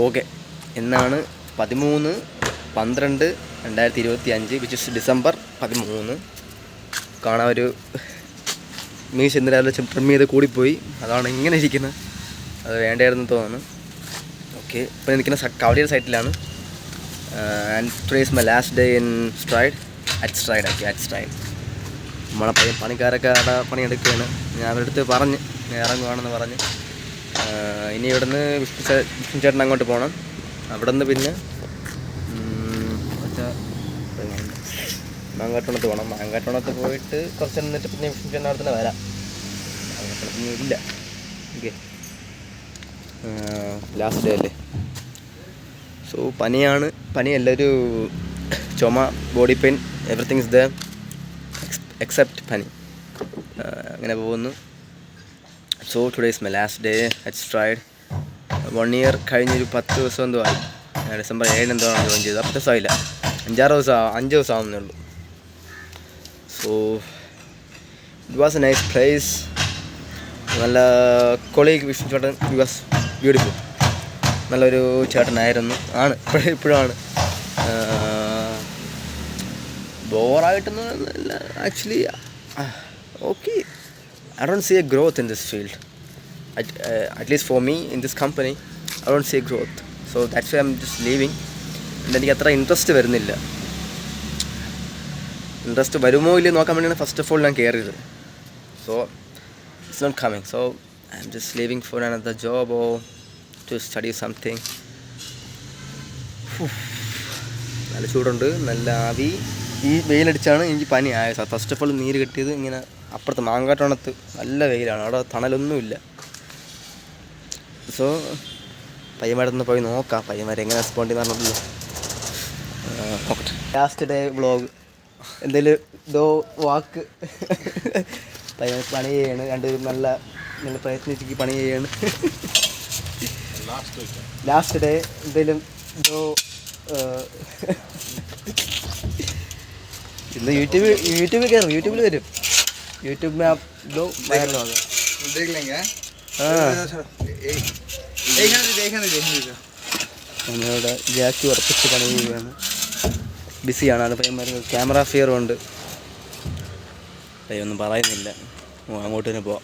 Okay എന്നാണ് 13/12/2025 which is December 13 കാണാൻ ഒരു മീശ ഇന്ന് രാവിലെ ട്രിം ചെയ്ത് കൂടിപ്പോയി. അതാണ് ഇങ്ങനെ ഇരിക്കുന്നത്. അത് വേണ്ടായിരുന്നു തോന്നുന്നു. ഓക്കെ, ഇപ്പോൾ നിൽക്കുന്ന കവടിയുടെ സൈറ്റിലാണ്. And today is my last day in Stride. At Stride നമ്മളെ പണിക്കാരൊക്കെ അവിടെ പണിയെടുക്കുകയാണ്. ഞാൻ അവരുടെ അടുത്ത് പറഞ്ഞ് ഇറങ്ങുവാണെന്ന് പറഞ്ഞ്. ഇനി ഇവിടുന്ന് വിഷ്ണു ചേട്ടൻ അങ്ങോട്ട് പോകണം. അവിടെ നിന്ന് പിന്നെ മാങ്കാട്ടോണത്ത് പോകണം. മാങ്കാട്ടോണത്ത് പോയിട്ട് കുറച്ച് നിന്നിട്ട് പിന്നെ വിഷ്ണു ചേട്ടൻ അവിടെ തന്നെ വരാം. മാങ്കാട്ടോണത്തൊന്നും ഇല്ല. ഓക്കെ, ലാസ്റ്റ് ഡേ അല്ലേ. സോ പനിയല്ല, ഒരു ചുമ, body pain, everything is the except പനി. അങ്ങനെ പോകുന്നു. So today is my last day at stride. 1 year കഴിഞ്ഞൊരു 10 ദിവസം എന്തോ ആയി. ഡിസംബർ 7 എന്തോ ആണ് ജോയിൻ ചെയ്തത്. 10 ദിവസമായില്ല, 5 ദിവസം ആവുന്നേ ഉള്ളൂ. So it was A nice place. നല്ല കൊളീഗ് വിഷ്ണു ചേട്ടൻ വാസ് ബ്യൂട്ടിഫുൾ. നല്ലൊരു ചേട്ടനായിരുന്നു. ഇപ്പോഴാണ്. ബോറായിട്ടൊന്നും അല്ല actually. Okay, I don't see a growth in this field. At least for me in this company, I don't see a growth. So that's why I'm just leaving. And എനിക്ക് അത്ര interest വരുന്നില്ല. Interest വരുമോ ഇല്ലയോ നോക്കാൻ വേണ്ടിയാണ് first of all ഞാൻ കയറിയത്. So it's not coming. So I'm just leaving for another job or to study something. നല്ല ചൂടുണ്ട്, നല്ല ആവി. ഈ വെയിലടിച്ചാണ് എനിക്ക് പനി ആയത്. ഫസ്റ്റ് ഓഫ് ഓൾ നീര് കെട്ടിയത് ഇങ്ങനെ അപ്പുറത്ത് മാങ്കാട്ടോണത്ത് നല്ല വെയിലാണ്. അവിടെ തണലൊന്നുമില്ല. സോ പയ്യന്മാരൊന്ന് പോയി നോക്കാം. പയ്യന്മാരെങ്ങനെ റെസ്പോണ്ട് ചെയ്യുന്ന പറഞ്ഞിട്ടില്ല. നോക്കട്ടെ. ലാസ്റ്റ് ഡേ വ്ളോഗ് എന്തെങ്കിലും വാക്ക്. പയ്യൻ പണി ചെയ്യാണ്. രണ്ടുപേരും നല്ല പ്രയത്നിച്ച് പണി ചെയ്യാണ്. ലാസ്റ്റ് ഡേ എന്തെങ്കിലും ഇന്ന് യൂട്യൂബിൽ കയറും. യൂട്യൂബിൽ വരും. यूट्यूब में आप दो वायरल होगा, देख लेंगे. നമ്മളിവിടെ ജാക്കി ഉറപ്പിച്ച് പണി ചെയ്യുകയാണ്. ബിസിയാണ്. അത് പയ്യന്മാർ ക്യാമറ ഫിയറും ഉണ്ട്. ഒന്നും പറയുന്നില്ല. അങ്ങോട്ട് തന്നെ പോവാം.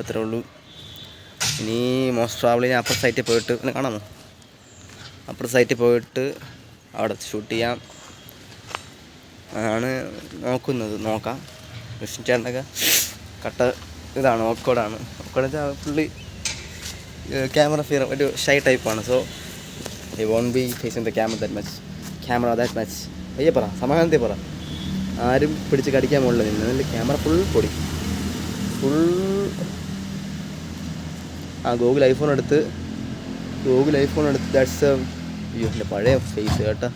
അത്രേ ഉള്ളൂ. ഇനി മോസ്റ്റ് ട്രാവലിന് അപ്പുറത്തെ സൈറ്റിൽ പോയിട്ട് കാണാമോ? അപ്പുറത്തെ സൈറ്റിൽ പോയിട്ട് അവിടെ ഷൂട്ട് ചെയ്യാം ആണ് നോക്കാം. വിഷ്ണു ചേട്ടനൊക്കെ കട്ട ഇതാണ്, ഓക്കോടാണ്. ഓക്കോടെന്ന് വെച്ചാൽ പുള്ളി ക്യാമറ ഫിയർ, ഒരു ഷൈ ടൈപ്പാണ്. So I won't be facing the camera that much. അയ്യേ പറ, സമാധാനത്തിൽ പറ. ആരും പിടിച്ച് കടിക്കാൻ മുകളിൽ നിന്ന് അതിൽ ക്യാമറ ഫുൾ പൊടി. ഗൂഗിൾ ഐഫോൺ എടുത്ത് ദാറ്റ്സ് അയ്യോ എൻ്റെ പഴയ ഫേസ് കേട്ടോ.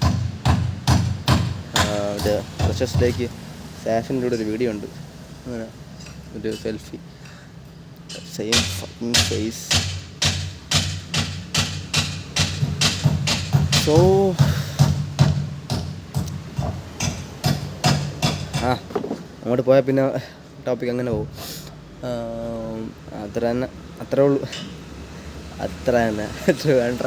ഫ്രഷേഴ്സ് ഡേക്ക് സാഫിൻ്റെ കൂടെ ഒരു വീഡിയോ ഉണ്ട്. അങ്ങനെ ഒരു സെൽഫി, സെയിം ഫേസ്. സോ അങ്ങോട്ട് പോയാൽ പിന്നെ ടോപ്പിക് അങ്ങനെ പോകും. അത്രേ ഉള്ളൂ. അത്ര തന്നെ വേണ്ട.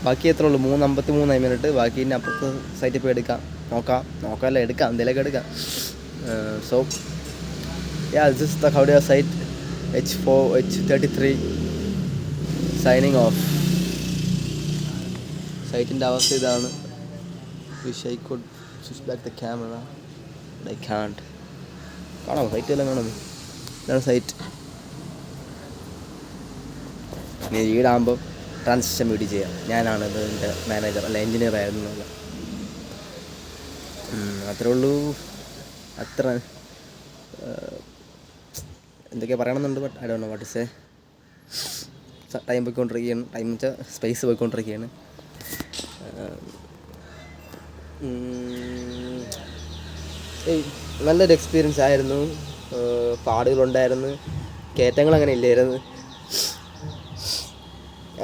ബാക്കി എത്ര ഉള്ളൂ? 3:53 ബാക്കി ഇനി അപ്പുറത്ത് സൈറ്റിൽ പോയി എടുക്കാം. നോക്കാമല്ല, എടുക്കാം, എന്തെങ്കിലുമൊക്കെ എടുക്കാം. സോ ദിസ് ഇസ് ദ കവടിയ സൈറ്റ് H33 സൈനിങ് ഓഫ്. സൈറ്റിൻ്റെ അവസ്ഥ ഇതാണ്. Wish I could switch back the camera, I can't. കാണാമോ? സൈറ്റ് എല്ലാം കാണാമോ? ഇതാണ് സൈറ്റ്. ഇനി വീടാകുമ്പോൾ ട്രാൻസിഷൻ വീഡിയോ ചെയ്യാം. ഞാനാണ് ഇതിൻ്റെ മാനേജർ, അല്ല എൻജിനീയർ ആയിരുന്നു. അത്രേ ഉള്ളൂ. അത്ര എന്തൊക്കെയാണ് പറയണമെന്നുണ്ട്. But I don't know what to say. Time പോയിക്കൊണ്ടിരിക്കുകയാണ്. ടൈം വെച്ചാൽ സ്പേസ് പോയിക്കൊണ്ടിരിക്കുകയാണ്. നല്ലൊരു എക്സ്പീരിയൻസ് ആയിരുന്നു. പാടുകളുണ്ടായിരുന്നു, കയറ്റങ്ങൾ അങ്ങനെ ഇല്ലായിരുന്നു.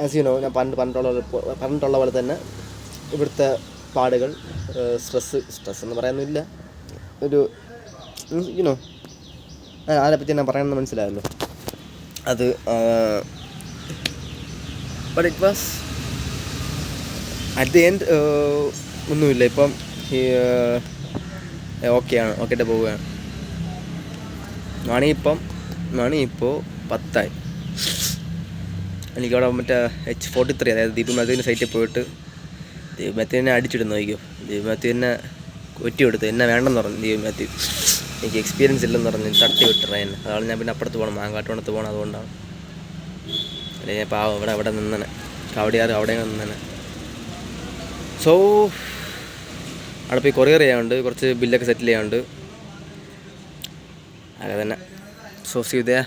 ആസ് യു നോ, ഞാൻ പറഞ്ഞിട്ടുള്ള പോലെ തന്നെ ഇവിടുത്തെ പാടുകൾ സ്ട്രെസ് എന്ന് പറയാനൊന്നുമില്ല. ഒരു യുനോ അതിനെപ്പറ്റി ഞാൻ പറയണമെന്ന് മനസ്സിലായല്ലോ. അത് but it was at the end ഒന്നുമില്ല. ഇപ്പം ഓക്കെയാണ്, ഓക്കെ പോവുകയാണ്. മണി ഇപ്പോൾ 10 എനിക്കവിടെ മറ്റേ H43 അതായത് ദീപു മാത്യുവിൻ്റെ സൈറ്റിൽ പോയിട്ട് ദീപു മാത്യുവിനെ അടിച്ചിടുന്നു. നോക്കിയോ, ദീപു മാത്യുവിനെ ഒറ്റി കൊടുത്തു. എന്നെ വേണ്ടെന്ന് പറഞ്ഞു ദീപു മാത്യു. എനിക്ക് എക്സ്പീരിയൻസ് ഇല്ലെന്ന് പറഞ്ഞ് തട്ടി വിട്ടറ എന്നെ. അതാണ് ഞാൻ പിന്നെ അപ്പുറത്ത് പോകണം, മാങ്കാട്ടുവണത്ത് പോകണം. അതുകൊണ്ടാണ്. അല്ലെങ്കിൽ ഞാൻ പാവം അവിടെ നിന്നനെ, കവടിയാറ് അവിടെ നിന്നനെ. സോ അവിടെ പോയി കൊറിയർ ചെയ്യാനുണ്ട്, കുറച്ച് ബില്ലൊക്കെ സെറ്റിൽ ചെയ്യാനുണ്ട്. അതൊക്കെ തന്നെ. So see you there.